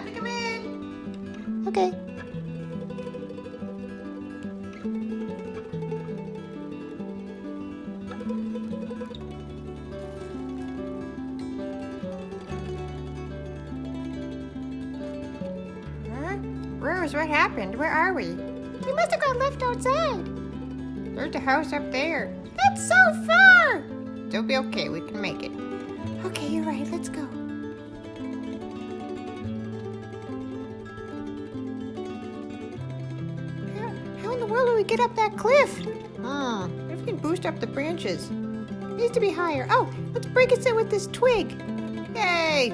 Time to come in. Okay. Huh? Rose, what happened? Where are we? We must have got left outside. There's the house up there. That's so far. It'll be okay. We can make it. Okay, you're right. Let's go. How in the world do we get up that cliff? If we can boost up the branches. Needs to be higher. Oh, let's break it in with this twig. Yay!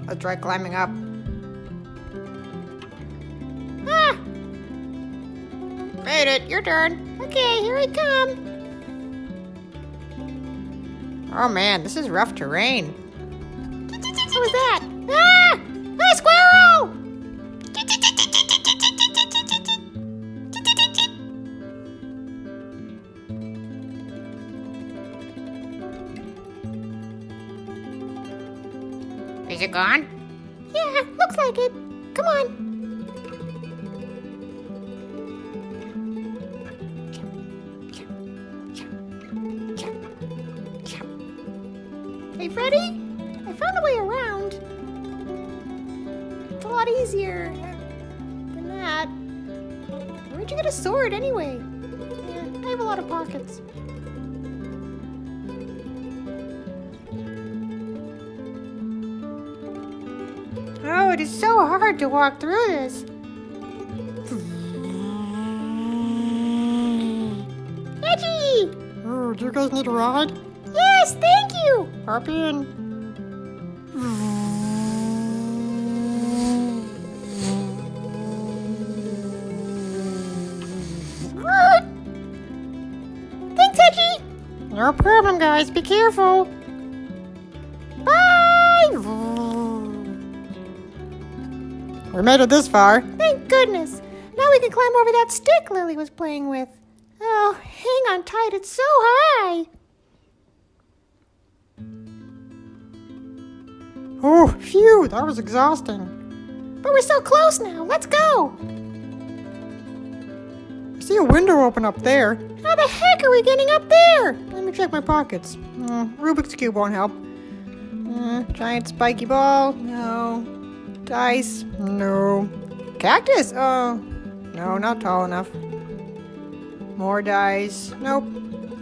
Let's try climbing up. Ah! Made it. Your turn. Okay, here I come. Oh man, this is rough terrain. What was that? Ah! A squirrel! Is it gone? Yeah, looks like it. Come on. Hey, Freddy, I found a way around. It's a lot easier than that. Where'd you get a sword anyway? Yeah, I have a lot of pockets. Oh, it is so hard to walk through this. Edgy! Oh, do you guys need a ride? Yes, thank you! Hop in. Thanks, Edgy! No problem, guys. Be careful. Bye! We made it this far. Thank goodness. Now we can climb over that stick Lily was playing with. Oh, hang on tight. It's so high. Oh, phew. That was exhausting. But we're so close now. Let's go. I see a window open up there. How the heck are we getting up there? Let me check my pockets. Rubik's Cube won't help. Giant spiky ball. No. Dice. No. Cactus. Oh. No, not tall enough. More dice. Nope.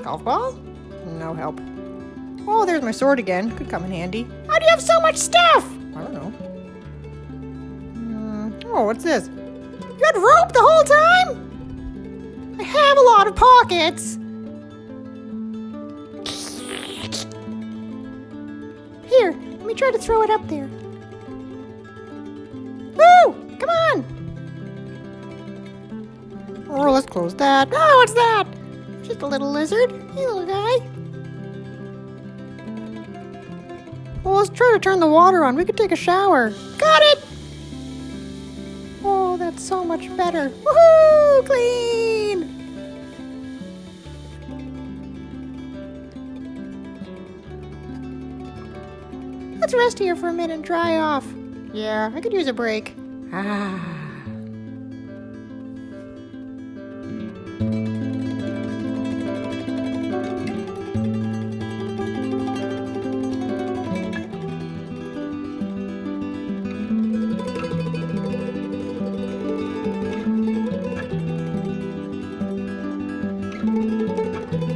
Golf ball? No help. Oh, there's my sword again. Could come in handy. How do you have so much stuff? I don't know. Oh, what's this? You had rope the whole time? I have a lot of pockets. Here, let me try to throw it up there. Woo! Come on! Oh, let's close that. Oh, what's that? Just a little lizard. Hey, little guy. Well, let's try to turn the water on. We could take a shower. Got it! Oh, that's so much better. Woohoo! Clean! Let's rest here for a minute and dry off. Yeah, I could use a break. Ah.